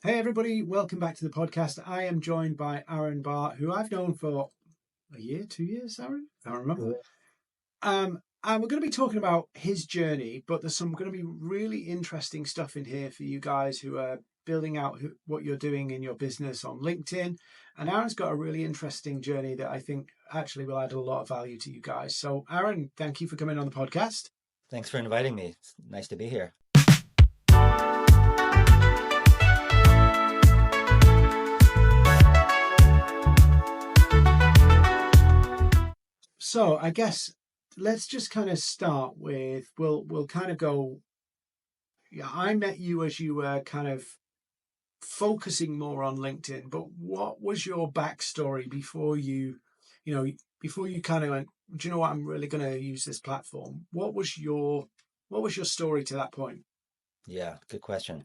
Hey everybody, welcome back to the podcast. I am joined by Aaron Bart, who I've known for a year, 2 years, Aaron? I don't remember. Good. And we're going to be talking about his journey, but there's some going to be really interesting stuff in here for you guys who are building out what you're doing in your business on LinkedIn. And Aaron's got a really interesting journey that I think actually will add a lot of value to you guys. So, Aaron, thank you for coming on the podcast. Thanks for inviting me. It's nice to be here. So, I guess let's just kind of start with we'll kind of go. Yeah, I met you as you were kind of focusing more on LinkedIn, but what was your backstory you know, before you kind of went, do you know what, I'm really going to use this platform? What was your story to that point? Yeah, good question.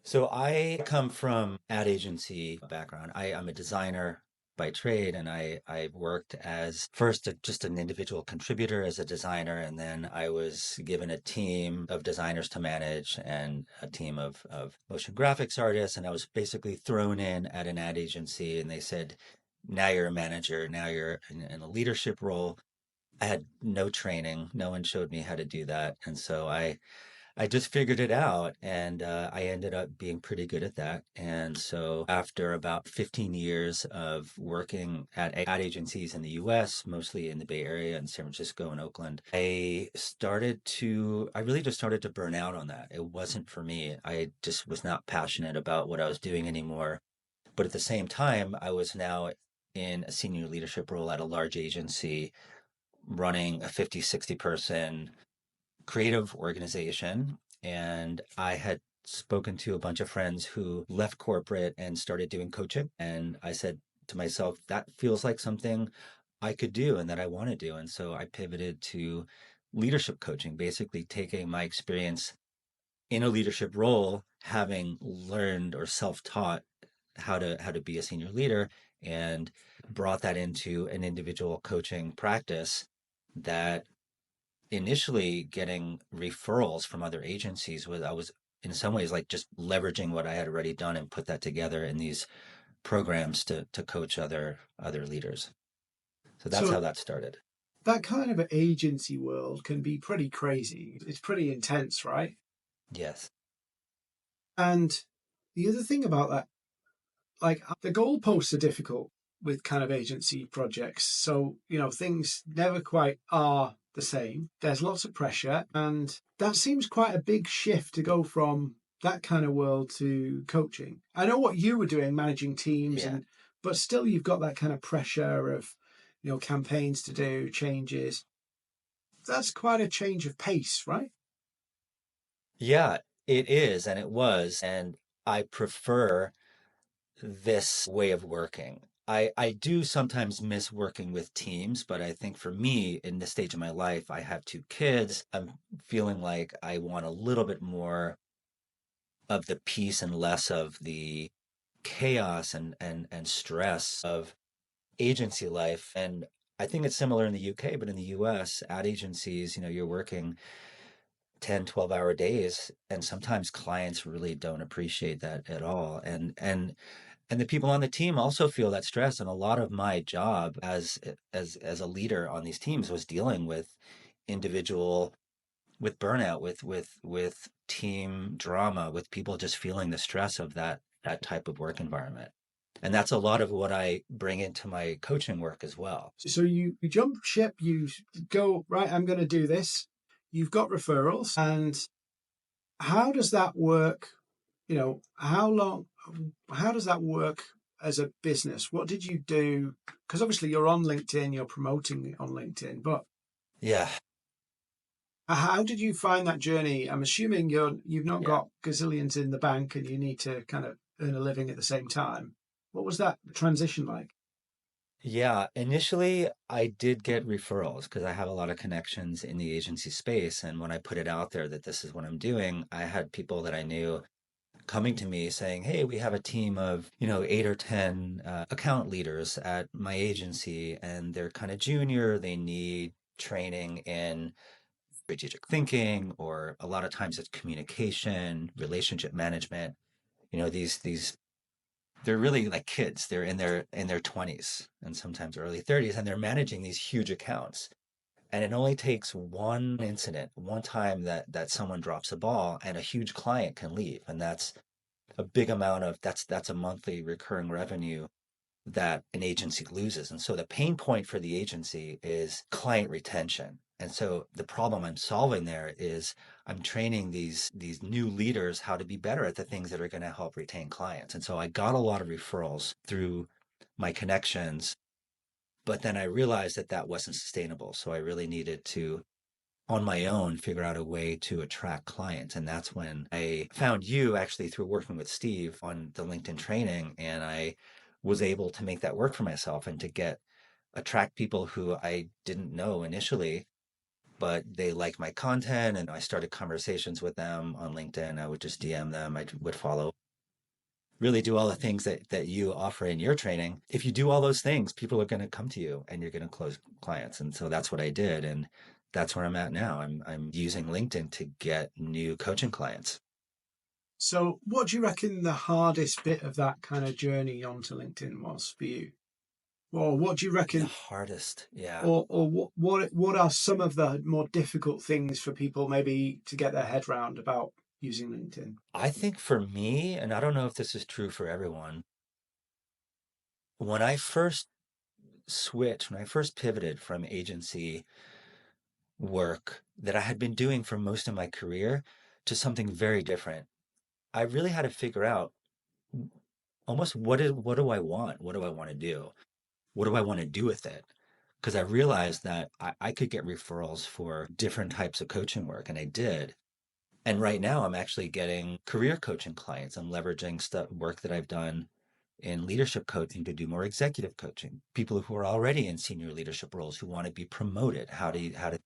So I come from ad agency background. I'm a designer by trade, and I worked as first just an individual contributor as a designer, and then I was given a team of designers to manage and a team of motion graphics artists, and I was basically thrown in at an ad agency, and they said, now you're a manager, now you're in a leadership role. I had no training. No one showed me how to do that. And so I just figured it out, and I ended up being pretty good at that. And so after about 15 years of working at ad agencies in the US, mostly in the Bay Area and San Francisco and Oakland, I really just started to burn out on that. It wasn't for me. I just was not passionate about what I was doing anymore. But at the same time, I was now in a senior leadership role at a large agency running a 50, 60 person creative organization. And I had spoken to a bunch of friends who left corporate and started doing coaching. And I said to myself, that feels like something I could do and that I want to do. And so I pivoted to leadership coaching, basically taking my experience in a leadership role, having learned or self-taught how to be a senior leader, and brought that into an individual coaching practice that initially getting referrals from other agencies. I was in some ways like just leveraging what I had already done and put that together in these programs to coach other leaders. So that's how So that started. that kind of agency world can be pretty crazy. It's pretty intense, right? Yes. And the other thing about that, like the goalposts are difficult with kind of agency projects. So, things never quite are the same. There's lots of pressure. And that seems quite a big shift to go from that kind of world to coaching. I know what you were doing, managing teams, Yeah. but still you've got that kind of pressure of, campaigns to do, changes. That's quite a change of pace, right? Yeah, it is, and it was. And I prefer this way of working. I do sometimes miss working with teams, but I think for me, in this stage of my life, I have two kids. I'm feeling like I want a little bit more of the peace and less of the chaos and stress of agency life. And I think it's similar in the UK, but in the US, ad agencies, you're working 10, 12-hour days, and sometimes clients really don't appreciate that at all. And the people on the team also feel that stress. And a lot of my job as a leader on these teams was dealing with individual with burnout, with team drama, with people just feeling the stress of that type of work environment. And that's a lot of what I bring into my coaching work as well. So you jump ship, you go, right, I'm going to do this. You've got referrals. And how does that work? How does that work as a business? What did you do? Because obviously you're on LinkedIn, you're promoting on LinkedIn, but Yeah, how did you find that journey? I'm assuming you've not yeah. got gazillions in the bank and you need to kind of earn a living at the same time. What was that transition like? Yeah, initially I did get referrals because I have a lot of connections in the agency space. And when I put it out there that this is what I'm doing, I had people that I knew coming to me saying, "Hey, we have a team of, 8 or 10 account leaders at my agency, and they're kind of junior. They need training in strategic thinking, or a lot of times it's communication, relationship management. these they're really like kids. They're in their 20s and sometimes early 30s, and they're managing these huge accounts. And it only takes one incident, one time that someone drops a ball and a huge client can leave. And that's a big amount of that's a monthly recurring revenue that an agency loses. And so the pain point for the agency is client retention. And so the problem I'm solving there is I'm training these new leaders how to be better at the things that are going to help retain clients. And so I got a lot of referrals through my connections, but then I realized that that wasn't sustainable. So I really needed to on my own figure out a way to attract clients. And that's when I found you actually through working with Steve on the LinkedIn training. And I was able to make that work for myself and to attract people who I didn't know initially, but they liked my content. And I started conversations with them on LinkedIn. I would just DM them, I would follow, really do all the things that you offer in your training. If you do all those things, people are going to come to you and you're going to close clients. And so that's what I did. And that's where I'm at now. I'm using LinkedIn to get new coaching clients. So, what do you reckon the hardest bit of that kind of journey onto LinkedIn was for you? Or what do you The reckon, hardest, yeah. or what are some of the more difficult things for people maybe to get their head round about using LinkedIn? I think for me, and I don't know if this is true for everyone, when I first when I first pivoted from agency work that I had been doing for most of my career to something very different, I really had to figure out almost what do I want? What do I want to do? What do I want to do with it? Because I realized that I could get referrals for different types of coaching work, and I did. And right now, I'm actually getting career coaching clients. I'm leveraging work that I've done in leadership coaching to do more executive coaching. People who are already in senior leadership roles who want to be promoted, how to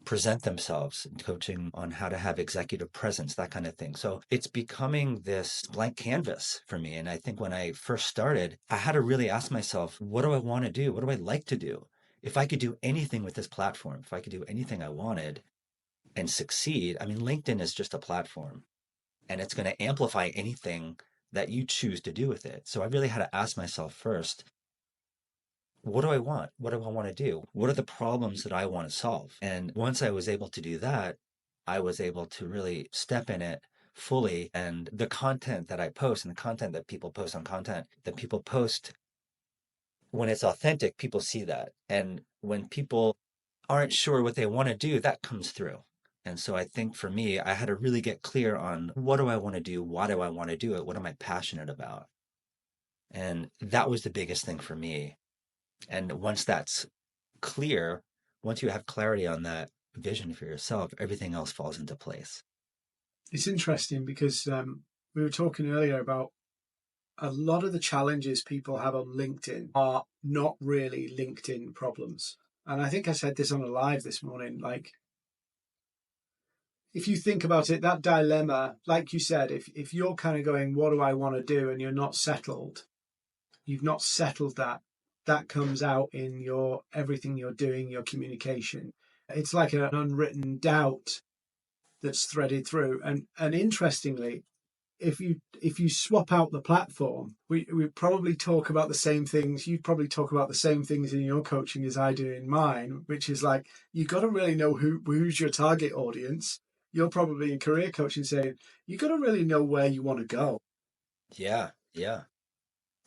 present themselves, and coaching on how to have executive presence, that kind of thing. So it's becoming this blank canvas for me. And I think when I first started, I had to really ask myself, what do I want to do? What do I like to do? If I could do anything with this platform, if I could do anything I wanted and succeed, I mean, LinkedIn is just a platform and it's going to amplify anything that you choose to do with it. So I really had to ask myself first, what do I want? What do I want to do? What are the problems that I want to solve? And once I was able to do that, I was able to really step in it fully. And the content that I post and the content that people post on content that people post, when it's authentic, people see that. And when people aren't sure what they want to do, that comes through. And so I think for me, I had to really get clear on what do I want to do? Why do I want to do it? What am I passionate about? And that was the biggest thing for me. And once that's clear, once you have clarity on that vision for yourself, everything else falls into place. It's interesting because we were talking earlier about a lot of the challenges people have on LinkedIn are not really LinkedIn problems. And I think I said this on a live this morning. Like, if you think about it, that dilemma, like you said, if you're kind of going, what do I want to do? And you're not settled, you've not settled that, that comes out in your everything you're doing, your communication. It's like an unwritten doubt that's threaded through. And interestingly, if you swap out the platform, we probably talk about the same things. You probably talk about the same things in your coaching as I do in mine, which is like you got to really know who's your target audience. You're probably in career coaching saying you got to really know where you want to go. Yeah, yeah.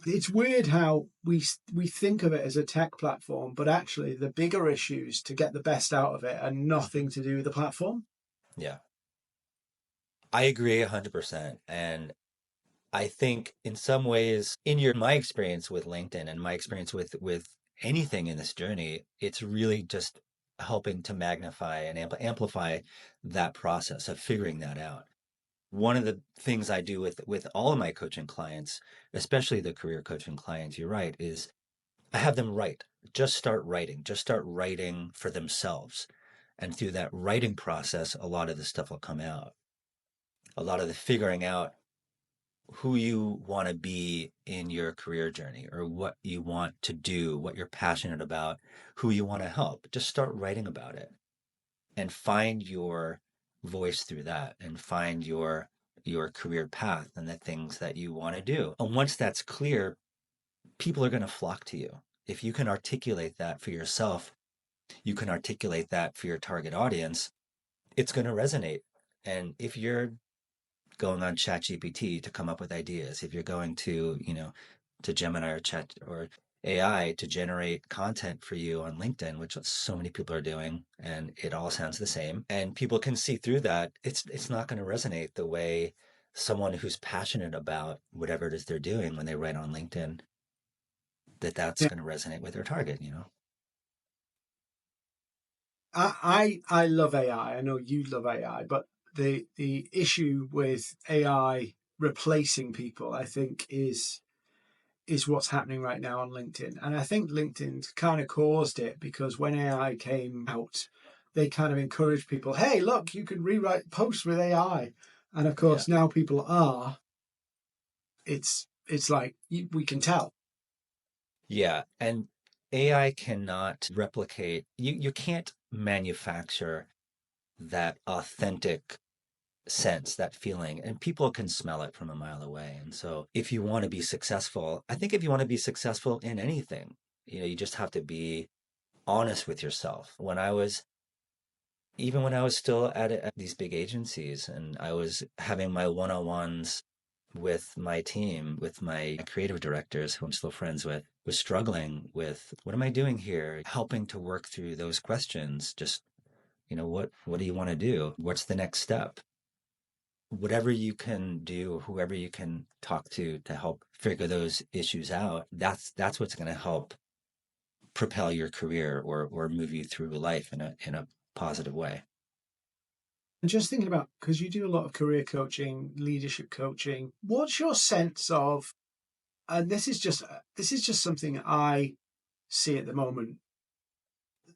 It's weird how we think of it as a tech platform, but actually the bigger issues to get the best out of it are nothing to do with the platform. Yeah. I agree 100%. And I think in some ways, my experience with LinkedIn and my experience with anything in this journey, it's really just helping to magnify and amplify that process of figuring that out. One of the things I do with all of my coaching clients, especially the career coaching clients, you're right, is I have them write. Just start writing for themselves. And through that writing process, a lot of the stuff will come out. A lot of the figuring out who you want to be in your career journey or what you want to do, what you're passionate about, who you want to help. Just start writing about it and find your voice through that and find your your career path and the things that you want to do. And once that's clear, people are going to flock to you. If you can articulate that for yourself, you can articulate that for your target audience, it's going to resonate. And if you're going on ChatGPT to come up with ideas, if you're going to, to Gemini or Chat or AI to generate content for you on LinkedIn, which so many people are doing, and it all sounds the same, and people can see through that, it's not going to resonate the way someone who's passionate about whatever it is they're doing when they write on LinkedIn, that's Yeah. going to resonate with their target. I love AI. I know you love AI, but the issue with AI replacing people, I think, is what's happening right now on LinkedIn. And I think LinkedIn's kind of caused it because when AI came out, they kind of encouraged people, hey, look, you can rewrite posts with AI. And of Yeah. course, now people are. It's like we can tell. Yeah. And AI cannot replicate, you can't manufacture that authentic sense, that feeling, and people can smell it from a mile away. And so if you want to be successful, I think if you want to be successful in anything, you just have to be honest with yourself. Even when I was still at these big agencies and I was having my one-on-ones with my team, with my creative directors who I'm still friends with, was struggling with what am I doing here? Helping to work through those questions. Just, what do you want to do? What's the next step? Whatever you can do, whoever you can talk to help figure those issues out, that's what's going to help propel your career or move you through life in a positive way. And just thinking about, because you do a lot of career coaching, leadership coaching, what's your sense of, and this is just something I see at the moment,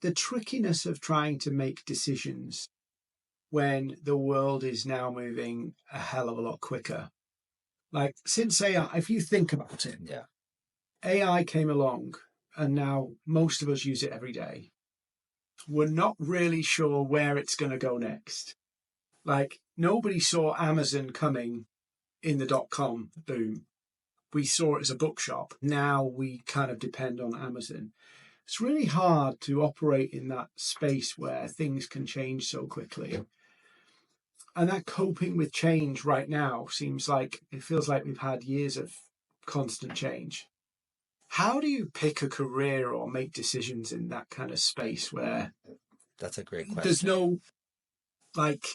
the trickiness of trying to make decisions when the world is now moving a hell of a lot quicker. Like since AI, if you think about it, Yeah. AI came along and now most of us use it every day. We're not really sure where it's going to go next. Like nobody saw Amazon coming in the .com boom. We saw it as a bookshop. Now we kind of depend on Amazon. It's really hard to operate in that space where things can change so quickly. And that coping with change right now seems like it feels like we've had years of constant change. How do you pick a career or make decisions in that kind of space where That's a great there's question. no like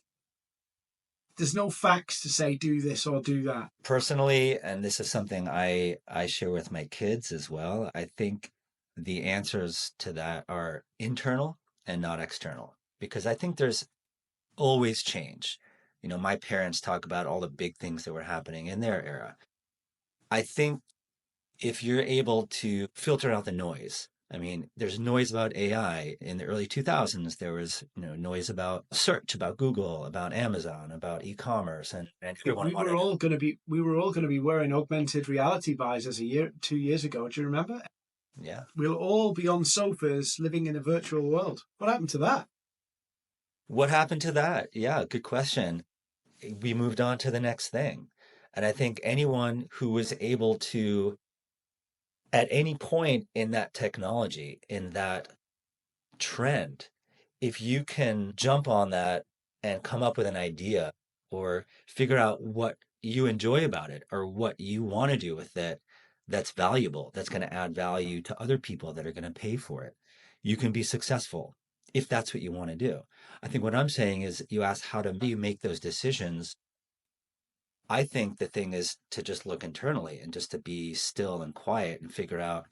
there's no facts to say do this or do that? Personally, and this is something I share with my kids as well, I think the answers to that are internal and not external because I think there's always change. My parents talk about all the big things that were happening in their era. I think if you're able to filter out the noise, I mean, there's noise about AI in the early 2000s. There was, noise about search, about Google, about Amazon, about e-commerce, and everyone wanted to. We were all going to be wearing augmented reality visors 2 years ago. Do you remember? Yeah. We'll all be on sofas living in a virtual world. What happened to that? What happened to that? Yeah, good question. We moved on to the next thing. And I think anyone who was able to, at any point in that technology, in that trend, if you can jump on that and come up with an idea or figure out what you enjoy about it or what you want to do with it that's valuable, that's going to add value to other people that are going to pay for it, you can be successful if that's what you want to do. I think what I'm saying is you ask how do you make those decisions. I think the thing is to just look internally and just to be still and quiet and figure out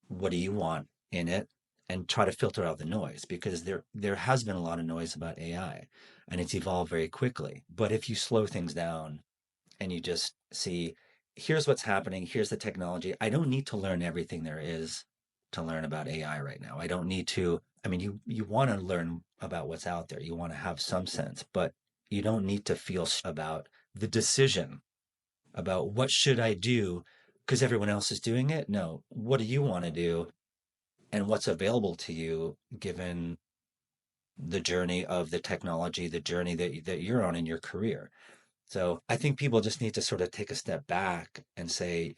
what do you want in it and try to filter out the noise because there has been a lot of noise about AI and it's evolved very quickly. But if you slow things down and you just see here's what's happening, here's the technology. I don't need to learn everything there is to learn about AI right now. I don't need to I mean you want to learn about what's out there. You want to have some sense, but you don't need to feel about the decision about what should I do because everyone else is doing it. No, what do you want to do and what's available to you given the journey of the technology, the journey that you're on in your career. So I think people just need to sort of take a step back and say,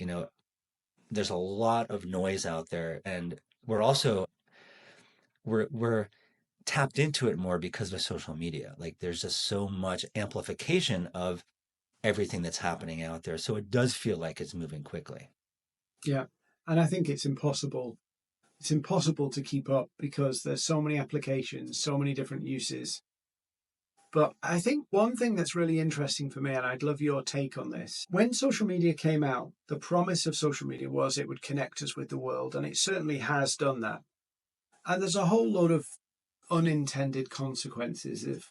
there's a lot of noise out there, and we're also we're tapped into it more because of social media. Like there's just so much amplification of everything that's happening out there. So it does feel like it's moving quickly. Yeah. And I think it's impossible. It's impossible to keep up because there's so many applications, so many different uses. But I think one thing that's really interesting for me, and I'd love your take on this, when social media came out, the promise of social media was it would connect us with the world, and it certainly has done that. And there's a whole load of unintended consequences of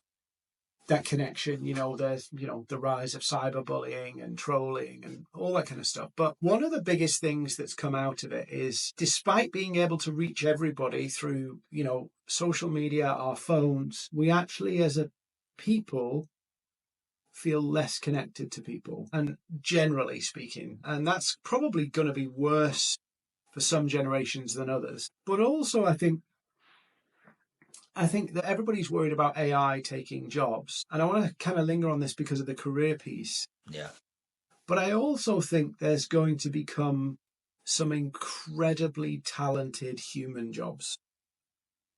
that connection. There's the rise of cyberbullying and trolling and all that kind of stuff. But one of the biggest things that's come out of it is, despite being able to reach everybody through social media, our phones, we actually as a people feel less connected to people, and generally speaking, and that's probably going to be worse for some generations than others. But also I think that everybody's worried about AI taking jobs. And I want to kind of linger on this because of the career piece. Yeah. But I also think there's going to become some incredibly talented human jobs.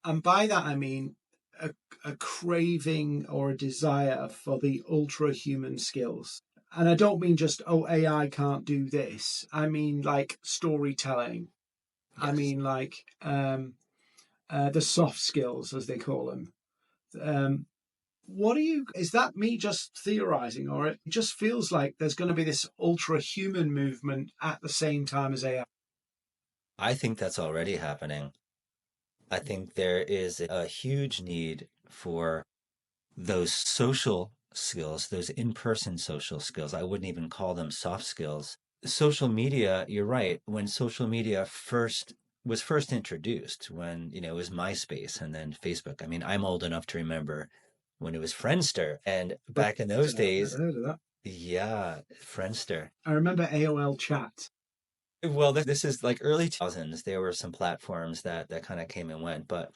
And by that, I mean a, a craving or a desire for the ultra human skills. And I don't mean just, oh, AI can't do this. I mean like storytelling. I Yes. mean like the soft skills, as they call them. Um, is that me just theorizing, or it just feels like there's going to be this ultra human movement at the same time as AI? I think that's already happening. I think there is a huge need for those social skills, those in-person social skills. I wouldn't even call them soft skills. Social media, you're right. When social media first introduced, when, it was MySpace and then Facebook. I mean, I'm old enough to remember when it was Friendster. And back in those I've never days, heard of that. yeah, Friendster. I remember AOL chat. Well, this is like early 2000s. There were some platforms that kind of came and went, but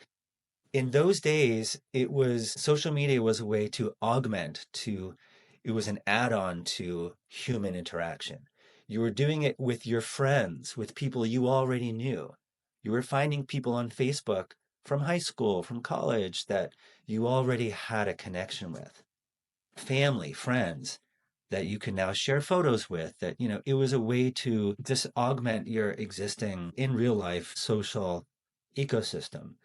in those days, social media was a way to it was an add-on to human interaction. You were doing it with your friends, with people you already knew. You were finding people on Facebook from high school, from college that you already had a connection with. Family, friends that you can now share photos with, that, it was a way to just augment your existing in real life social ecosystem.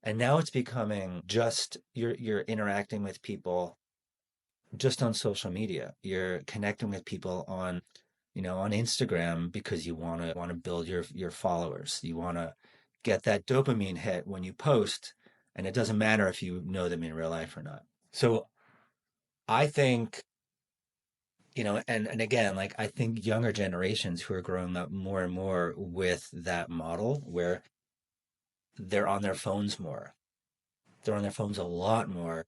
And now it's becoming just you're interacting with people just on social media. You're connecting with people on Instagram because you want to build your followers. You want to get that dopamine hit when you post, and it doesn't matter if you know them in real life or not. So I think, and again, like I think younger generations who are growing up more and more with that model where they're on their phones more. They're on their phones a lot more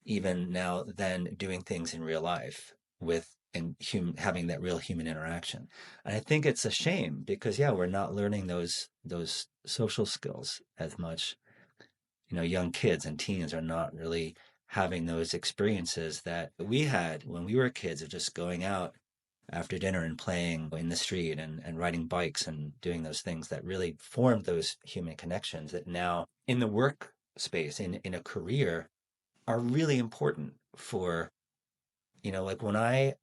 even now than doing things in real life having that real human interaction. And I think it's a shame because yeah, we're not learning those social skills as much. Young kids and teens are not really having those experiences that we had when we were kids of just going out after dinner and playing in the street and riding bikes and doing those things that really formed those human connections that now in the workspace, in a career, are really important for, like when I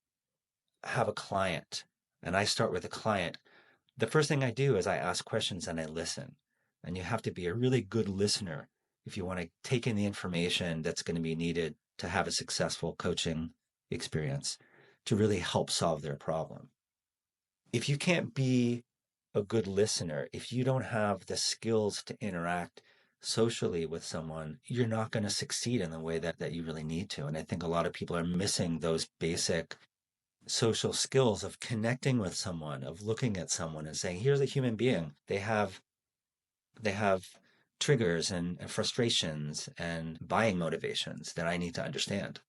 have a client and I start with a client, the first thing I do is I ask questions and I listen. And you have to be a really good listener if you want to take in the information that's going to be needed to have a successful coaching experience to really help solve their problem. If you can't be a good listener, if you don't have the skills to interact socially with someone, you're not going to succeed in the way that you really need to. And I think a lot of people are missing those basic social skills of connecting with someone, of looking at someone and saying, here's a human being. They have triggers and frustrations and buying motivations that I need to understand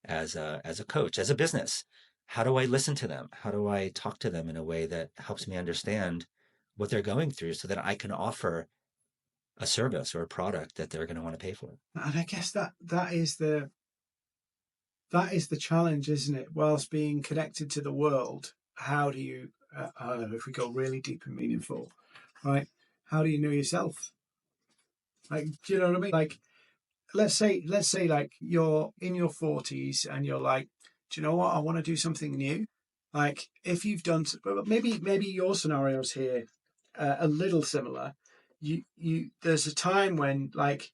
as a coach, as a business. How do I listen to them? How do I talk to them in a way that helps me understand what they're going through so that I can offer a service or a product that they're going to want to pay for? And I guess that is that is the challenge, isn't it? Whilst being connected to the world, how do you, I don't know if we go really deep and meaningful, right? How do you know yourself? Like, do you know what I mean? Like, let's say like you're in your 40s and you're like, do you know what? I want to do something new. Like, if you've done, maybe your scenarios here a little similar. There's a time when like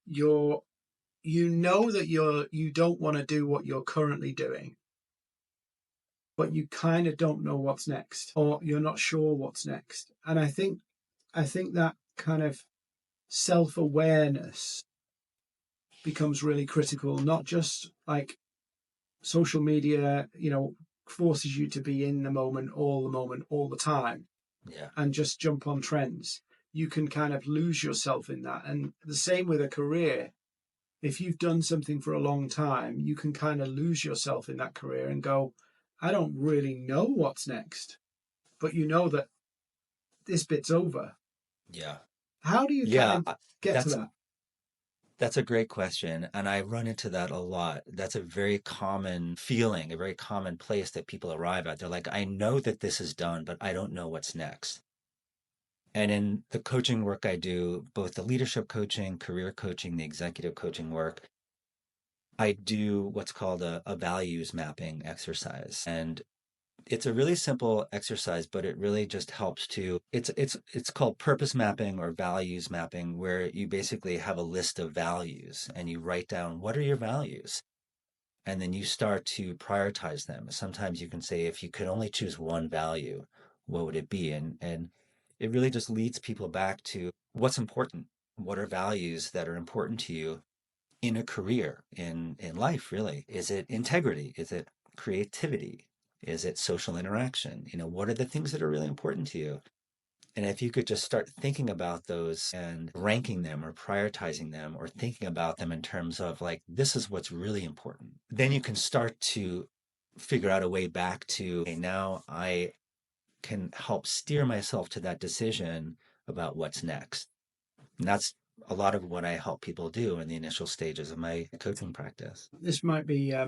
you're, that you don't want to do what you're currently doing, but you kind of don't know what's next, or you're not sure what's next. And I think that kind of self-awareness becomes really critical, not just like social media, forces you to be in the moment, all the time, Yeah. and just jump on trends. You can kind of lose yourself in that. And the same with a career. If you've done something for a long time, you can kind of lose yourself in that career and go, I don't really know what's next, but you know that this bit's over. Yeah. How do you kind Yeah. of get to That's that? That's a great question, and I run into that a lot. That's a very common feeling, a very common place that people arrive at. They're like, I know that this is done, but I don't know what's next. And in the coaching work I do, both the leadership coaching, career coaching, the executive coaching work, I do what's called a values mapping exercise. And it's a really simple exercise, but it really just helps to it's called purpose mapping or values mapping, where you basically have a list of values and you write down what are your values, and then you start to prioritize them. Sometimes you can say, if you could only choose one value, what would it be? And it really just leads people back to what's important. What are values that are important to you in a career, in life, really? Is it integrity? Is it creativity? Is it social interaction? What are the things that are really important to you? And if you could just start thinking about those and ranking them or prioritizing them or thinking about them in terms of like, this is what's really important, then you can start to figure out a way back to, okay, now I can help steer myself to that decision about what's next. And that's a lot of what I help people do in the initial stages of my coaching practice. This might be, I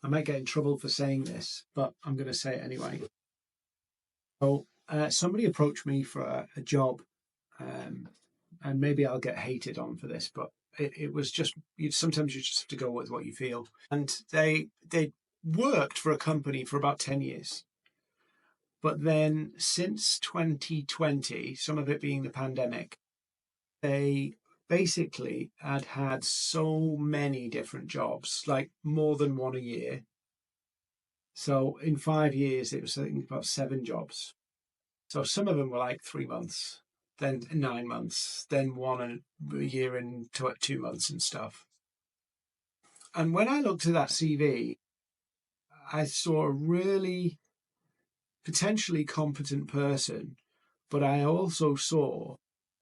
might get in trouble for saying this, but I'm going to say it anyway. So, somebody approached me for a job, um, and maybe I'll get hated on for this, but it was just, sometimes you just have to go with what you feel. And they worked for a company for about 10 years. But then since 2020, some of it being the pandemic, they basically had so many different jobs, like more than one a year. So in 5 years, it was, I think, about seven jobs. So some of them were like 3 months, then 9 months, then one a year and 2 months and stuff. And when I looked at that CV, I saw a really potentially competent person, but I also saw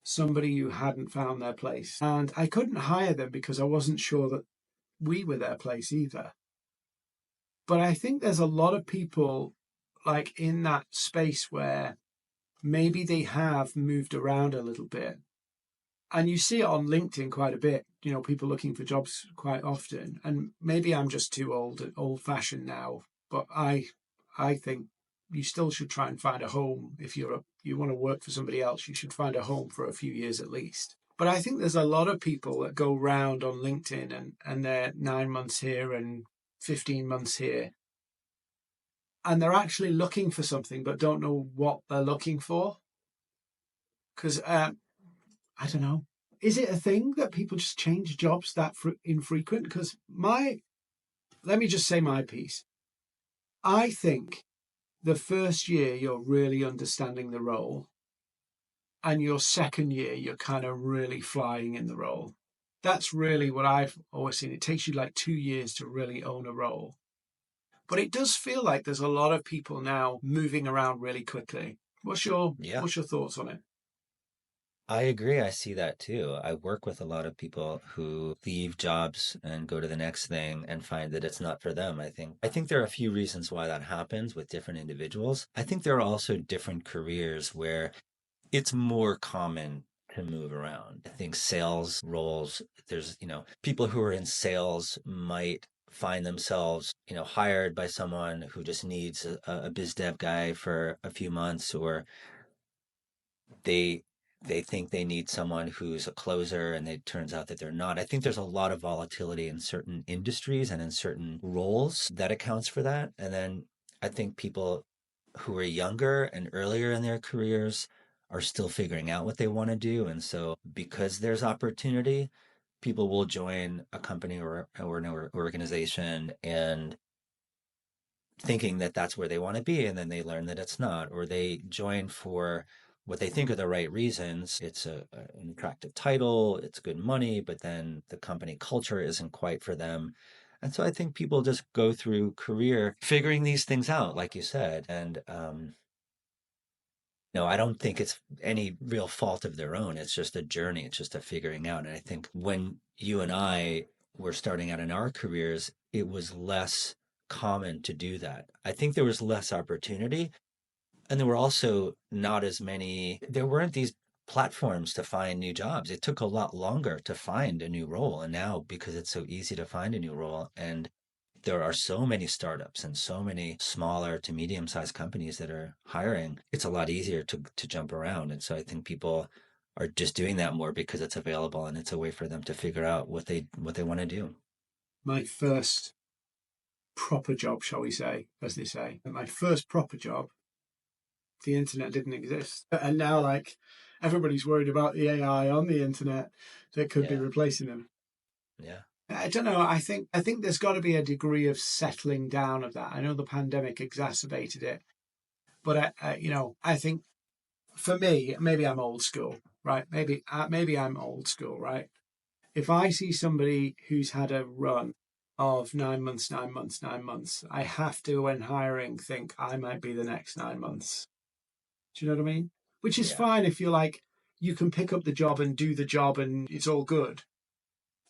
somebody who hadn't found their place. And I couldn't hire them because I wasn't sure that we were their place either. But I think there's a lot of people like in that space where maybe they have moved around a little bit. And you see it on LinkedIn quite a bit, people looking for jobs quite often. And maybe I'm just too old fashioned now, but I think you still should try and find a home. If you want to work for somebody else, you should find a home for a few years at least. But I think there's a lot of people that go round on LinkedIn and they're 9 months here and 15 months here. And they're actually looking for something, but don't know what they're looking for. Because I don't know. Is it a thing that people just change jobs that infrequent? Because let me just say my piece. I think the first year you're really understanding the role, and your second year you're kind of really flying in the role. That's really what I've always seen. It takes you like 2 years to really own a role. But it does feel like there's a lot of people now moving around really quickly. What's your Yeah, what's your thoughts on it? I agree. I see that too. I work with a lot of people who leave jobs and go to the next thing and find that it's not for them. I think there are a few reasons why that happens with different individuals. I think there are also different careers where it's more common to move around. I think sales roles, there's, people who are in sales might find themselves, hired by someone who just needs a biz dev guy for a few months, or they they think they need someone who's a closer and it turns out that they're not. I think there's a lot of volatility in certain industries and in certain roles that accounts for that. And then I think people who are younger and earlier in their careers are still figuring out what they want to do. And so because there's opportunity, people will join a company or an organization and thinking that that's where they want to be, and then they learn that it's not, or they join for what they think are the right reasons. It's an attractive title, it's good money, but then the company culture isn't quite for them. And so I think people just go through career figuring these things out, like you said. And no, I don't think it's any real fault of their own. It's just a journey. It's just a figuring out. And I think when you and I were starting out in our careers, it was less common to do that. I think there was less opportunity. And there were also not as many, there weren't these platforms to find new jobs. It took a lot longer to find a new role. And now, because it's so easy to find a new role, and there are so many startups and so many smaller to medium sized companies that are hiring, it's a lot easier to jump around. And so I think people are just doing that more because it's available and it's a way for them to figure out what they want to do. My first proper job, shall we say, as they say, my first proper job, the internet didn't exist. And now, like, everybody's worried about the AI on the internet that could be Yeah. replacing them. Yeah. I don't know. I think there's got to be a degree of settling down of that. I know the pandemic exacerbated it, but I think for me, maybe I'm old school, right? Maybe I'm old school, right? If I see somebody who's had a run of 9 months, 9 months, 9 months, I have to, when hiring, think I might be the next 9 months. Do you know what I mean? Which is Yeah. fine if you're like, you can pick up the job and do the job and it's all good.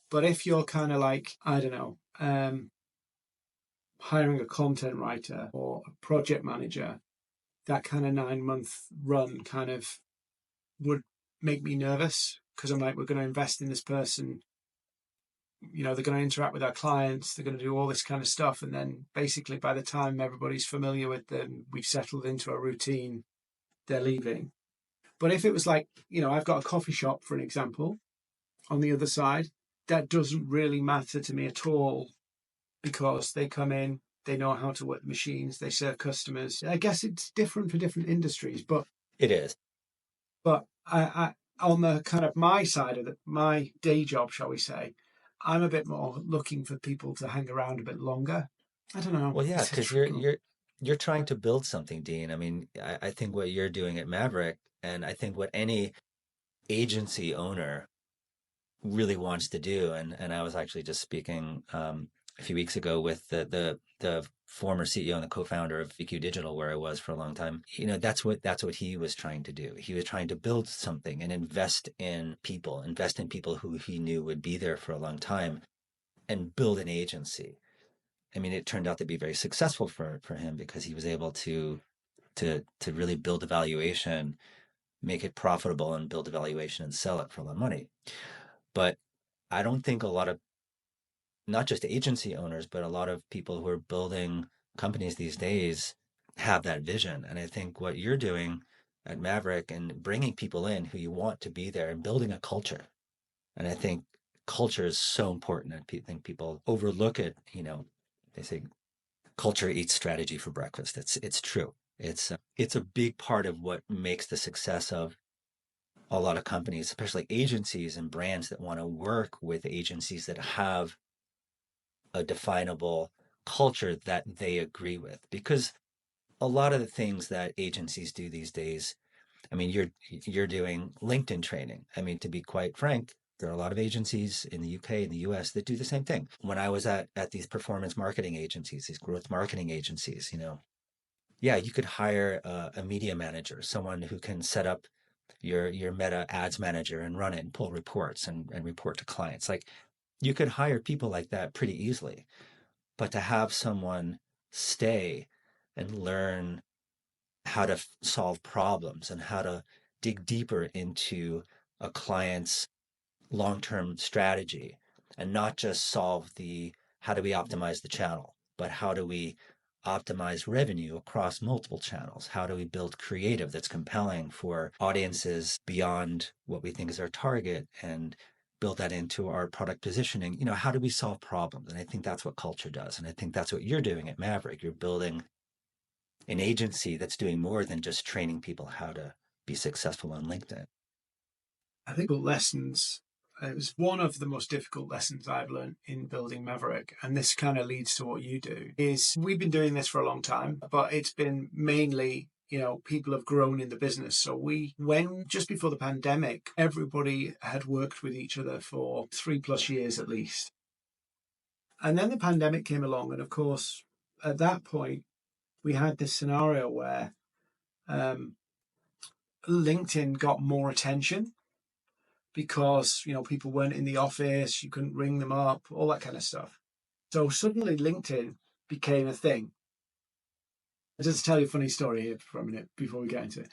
But if you're kind of like, I don't know, hiring a content writer or a project manager, that kind of 9 month run kind of would make me nervous because I'm like, we're going to invest in this person. They're going to interact with our clients. They're going to do all this kind of stuff. And then basically by the time everybody's familiar with them, we've settled into a routine, they're leaving. But if it was like, I've got a coffee shop, for an example, on the other side, that doesn't really matter to me at all because they come in, they know how to work the machines, they serve customers. I guess it's different for different industries, but It is. I on the kind of my side of my day job, shall we say, I'm a bit more looking for people to hang around a bit longer. I don't know. Well, yeah, It's a because tricky one. you're trying to build something, Dean. I mean, I think what you're doing at Maverick, and I think what any agency owner really wants to do. And I was actually just speaking a few weeks ago with the former CEO and the co-founder of VQ Digital, where I was for a long time. That's what he was trying to do. He was trying to build something and invest in people who he knew would be there for a long time, and build an agency. I mean, it turned out to be very successful for him because he was able to really build a valuation, make it profitable, and build a valuation and sell it for a lot of money. But I don't think a lot of, not just agency owners, but a lot of people who are building companies these days have that vision. And I think what you're doing at Maverick and bringing people in who you want to be there and building a culture. And I think culture is so important. I think people overlook it. They say culture eats strategy for breakfast. It's true. It's a big part of what makes the success of a lot of companies, especially agencies and brands that want to work with agencies that have a definable culture that they agree with. Because a lot of the things that agencies do these days, I mean, you're doing LinkedIn training. I mean, to be quite frank, there are a lot of agencies in the UK and the US that do the same thing. When I was at these performance marketing agencies, these growth marketing agencies, yeah, you could hire a media manager, someone who can set up your meta ads manager and run it and pull reports and report to clients. Like, you could hire people like that pretty easily. But to have someone stay and learn how to solve problems and how to dig deeper into a client's long-term strategy and not just solve the how do we optimize the channel, but how do we optimize revenue across multiple channels? How do we build creative that's compelling for audiences beyond what we think is our target and build that into our product positioning? How do we solve problems? And I think that's what culture does. And I think that's what you're doing at Maverick. You're building an agency that's doing more than just training people how to be successful on LinkedIn. I think the lessons, it was one of the most difficult lessons I've learned in building Maverick, and this kind of leads to what you do, is we've been doing this for a long time, but it's been mainly, people have grown in the business. So when just before the pandemic, everybody had worked with each other for 3+ years at least. And then the pandemic came along, and of course, at that point, we had this scenario where LinkedIn got more attention because people weren't in the office, you couldn't ring them up, all that kind of stuff. So suddenly LinkedIn became a thing. I'll just tell you a funny story here for a minute before we get into it.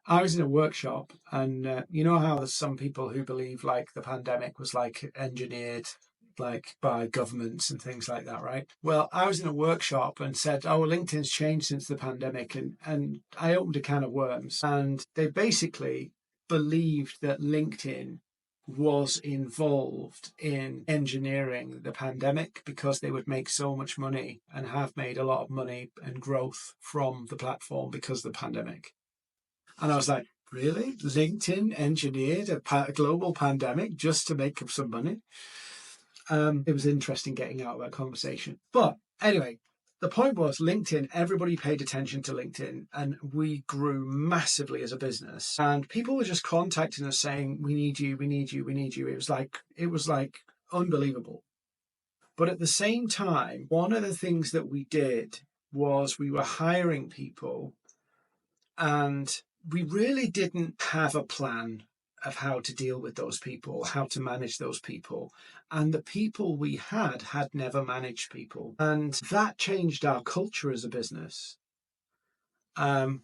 I was in a workshop, and you know how there's some people who believe like the pandemic was like engineered like by governments and things like that, right? Well, I was in a workshop and said, oh, LinkedIn's changed since the pandemic, and I opened a can of worms, and they basically believed that LinkedIn was involved in engineering the pandemic because they would make so much money and have made a lot of money and growth from the platform because of the pandemic. And I was like, really? LinkedIn engineered a global pandemic just to make up some money? It was interesting getting out of that conversation. But anyway, the point was LinkedIn, everybody paid attention to LinkedIn, and we grew massively as a business. And people were just contacting us saying, we need you, we need you, we need you. It was like unbelievable. But at the same time, one of the things that we did was we were hiring people, and we really didn't have a plan of how to deal with those people, how to manage those people. And the people we had never managed people. And that changed our culture as a business. And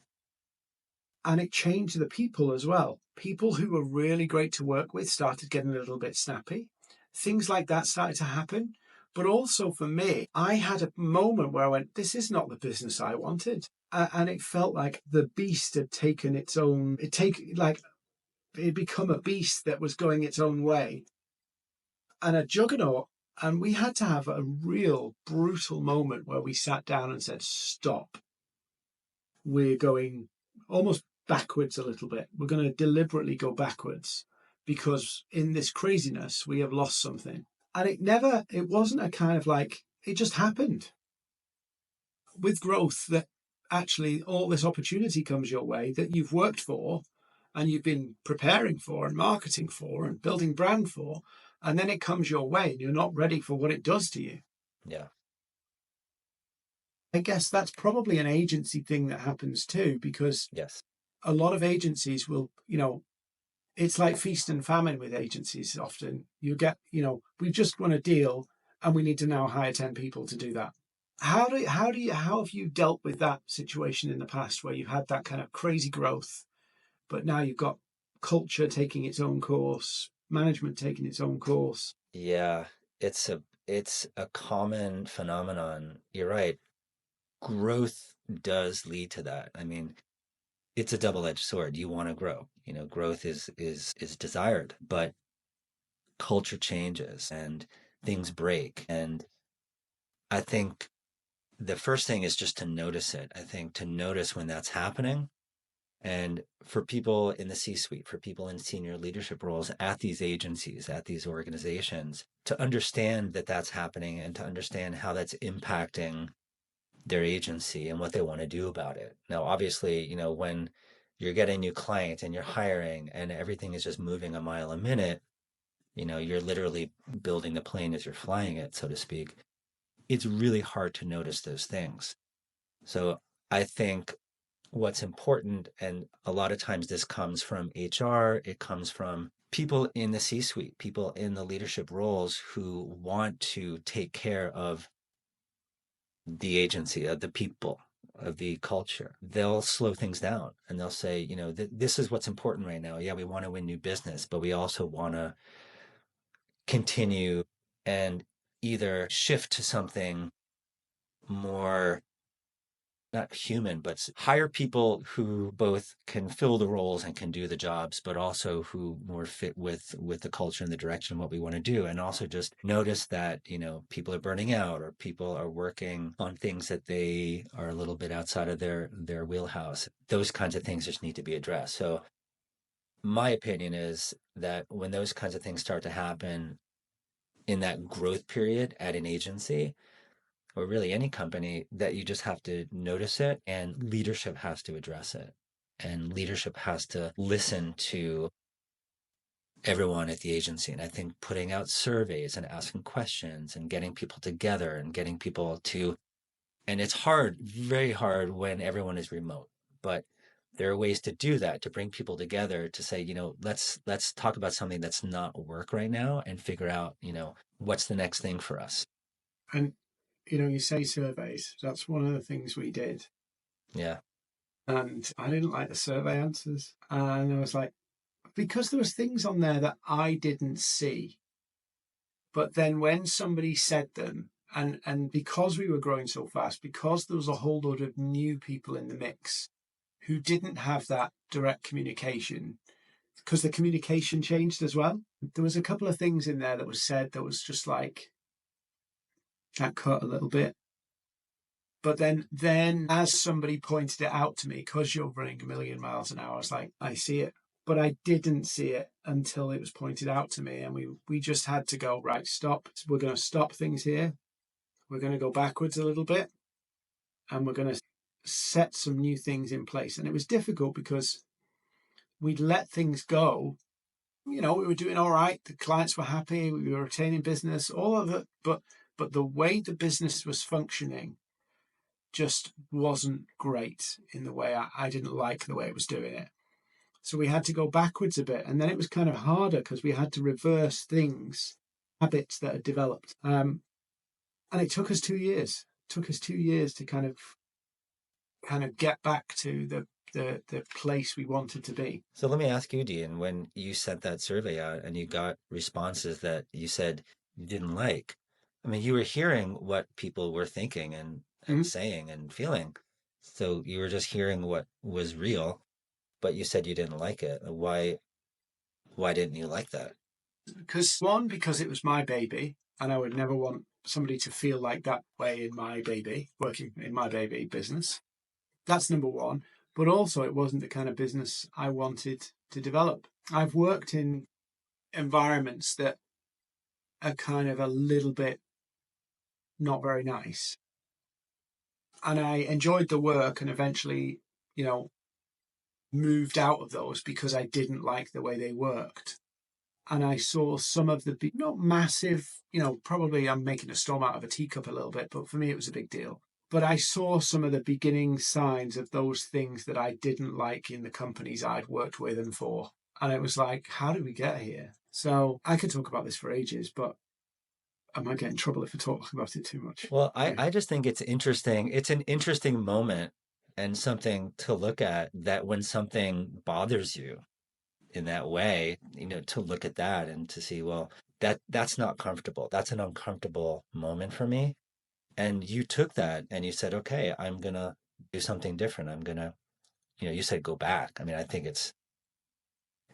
it changed the people as well. People who were really great to work with started getting a little bit snappy. Things like that started to happen. But also for me, I had a moment where I went, this is not the business I wanted. And it felt like the beast had taken its own, it become a beast that was going its own way and a juggernaut. And we had to have a real brutal moment where we sat down and said, stop. We're going almost backwards a little bit. We're going to deliberately go backwards because in this craziness, we have lost something. And it wasn't a kind of like, it just happened. With growth, that actually all this opportunity comes your way that you've worked for and you've been preparing for and marketing for and building brand for, and then it comes your way and you're not ready for what it does to you. Yeah. I guess that's probably an agency thing that happens too, because Yes. a lot of agencies will, it's like feast and famine with agencies often. You get, we just want a deal and we need to now hire 10 people to do that. How have you dealt with that situation in the past where you've had that kind of crazy growth, but now you've got culture taking its own course, management taking its own course? Yeah, it's a common phenomenon. You're right. Growth does lead to that. I mean, it's a double-edged sword. You want to grow. Growth is desired, but culture changes and things break. And I think the first thing is just to notice it. I think to notice when that's happening. And for people in the C-suite, for people in senior leadership roles at these agencies, at these organizations, to understand that that's happening and to understand how that's impacting their agency and what they want to do about it. Now, obviously, when you're getting a new client and you're hiring and everything is just moving a mile a minute, you're literally building the plane as you're flying it, so to speak. It's really hard to notice those things. So I think what's important, and a lot of times this comes from HR, it comes from people in the C-suite, people in the leadership roles who want to take care of the agency, of the people, of the culture. They'll slow things down and they'll say, this is what's important right now. Yeah, we want to win new business, but we also want to continue and either shift to something more not human, but hire people who both can fill the roles and can do the jobs, but also who more fit with the culture and the direction of what we want to do. And also just notice that, people are burning out or people are working on things that they are a little bit outside of their wheelhouse. Those kinds of things just need to be addressed. So my opinion is that when those kinds of things start to happen in that growth period at an agency, or really any company, that you just have to notice it and leadership has to address it. And leadership has to listen to everyone at the agency. And I think putting out surveys and asking questions and getting people together and getting people to, and it's hard, very hard when everyone is remote, but there are ways to do that, to bring people together, to say, let's talk about something that's not work right now and figure out, what's the next thing for us. And you say surveys. That's one of the things we did. Yeah. And I didn't like the survey answers. And I was like, because there was things on there that I didn't see. But then when somebody said them, and because we were growing so fast, because there was a whole load of new people in the mix who didn't have that direct communication, because the communication changed as well. There was a couple of things in there that was said that was just like, that cut a little bit. But then as somebody pointed it out to me, because you're running a million miles an hour, I was like, I see it. But I didn't see it until it was pointed out to me. And we just had to go, right, stop. We're going to stop things here. We're going to go backwards a little bit. And we're going to set some new things in place. And it was difficult because we'd let things go. We were doing all right. The clients were happy. We were retaining business, all of it. But the way the business was functioning just wasn't great in the way I didn't like the way it was doing it. So we had to go backwards a bit. And then it was kind of harder because we had to reverse things, habits that had developed. And it took us 2 years. It took us 2 years to kind of get back to the place we wanted to be. So let me ask you, Dean, when you sent that survey out and you got responses that you said you didn't like, I mean, you were hearing what people were thinking and saying and feeling. So you were just hearing what was real, but you said you didn't like it. Why didn't you like that? Because it was my baby, and I would never want somebody to feel like that way in my baby, working in my baby business. That's number one. But also, it wasn't the kind of business I wanted to develop. I've worked in environments that are kind of a little bit not very nice. And I enjoyed the work and eventually, moved out of those because I didn't like the way they worked. And I saw some of the, not massive, probably I'm making a storm out of a teacup a little bit, but for me, it was a big deal. But I saw some of the beginning signs of those things that I didn't like in the companies I'd worked with and for. And it was like, how did we get here? So I could talk about this for ages, but I might get in trouble if I talk about it too much. Well, I just think it's interesting. It's an interesting moment and something to look at, that when something bothers you in that way, to look at that and to see, well, that's not comfortable. That's an uncomfortable moment for me. And you took that and you said, okay, I'm gonna do something different. I'm gonna, you said go back. I mean, I think it's,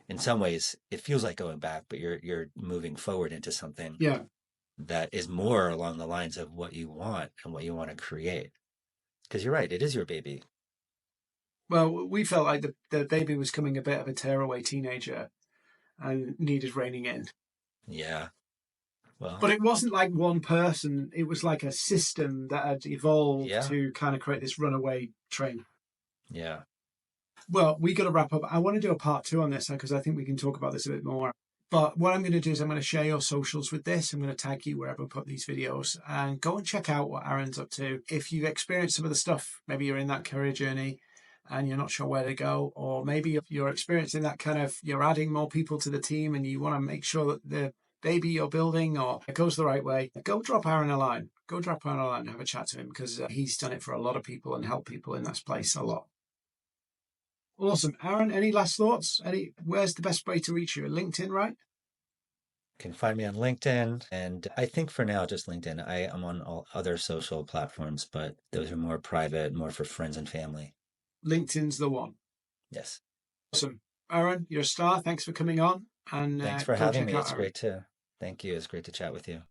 in some ways it feels like going back, but you're moving forward into something Yeah. that is more along the lines of what you want and what you want to create. Because you're right, it is your baby. Well, we felt like the baby was coming a bit of a tearaway teenager and needed reining in. Yeah. Well, But it wasn't like one person. It was like a system that had evolved yeah. to kind of create this runaway train. Yeah. Well, we got to wrap up. I want to do a part two on this because I think we can talk about this a bit more. But what I'm going to do is I'm going to share your socials with this. I'm going to tag you wherever I put these videos and go and check out what Aaron's up to. If you've experienced some of the stuff, maybe you're in that career journey and you're not sure where to go, or maybe you're experiencing that kind of, you're adding more people to the team and you want to make sure that the baby you're building or it goes the right way, go drop Aaron a line. Go drop Aaron a line and have a chat to him because he's done it for a lot of people and helped people in that place a lot. Awesome. Aaron, any last thoughts? Where's the best way to reach you? LinkedIn, right? Can find me on LinkedIn. And I think for now, just LinkedIn. I am on all other social platforms, but those are more private, more for friends and family. LinkedIn's the one. Yes. Awesome. Aaron, you're a star. Thanks for coming on and Thanks for go having check me. out It's Aaron. great to, thank you. It's great to chat with you.